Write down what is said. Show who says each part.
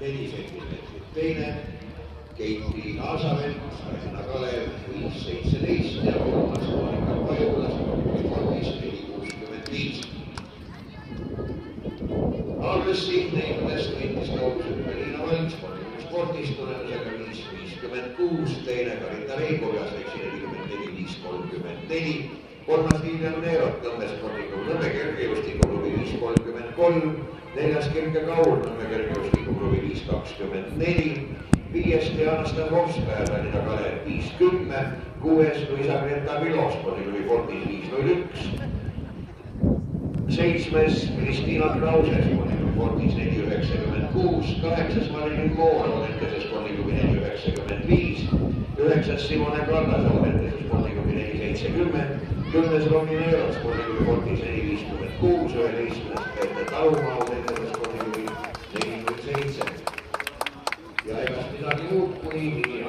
Speaker 1: 4 sentimeetrit. Teine Keit-Liin Aasamet, Aina Kalev 5,17 ja kolmas Monika Pajula spordis 4,65. Alvessi neljandast võitis kaugushüppe Liina Vald spordis tulemusega 5,56, teine Karita Reikov ja seksi 44,5,34. Kolmas Liivian Neerot Nõmme spordiklubi Nõmme kergejõustikuklubi 5,33, neljas Kirke Kaur Nõmme kergejõustikuklubi 5,24, viies Diana Stavovskaja Tallinna Kalev 5,10, kuues Luisa Greta Vilo spordiklubi Fortis 5,01, seitsmes Kristiina Krause spordiklubi Fortis 4,96, kaheksas Marilyn Moor Odentese spordiklubi 4,95, üheksas Simone Kallas Odentese spordiklubi 4,70, 10. Ronny Neerot spordiklubi Fortis 4,56, 11. Peeter Talumaa Odentese spordiklubi 4,7 ja egas midagi muud kui nii.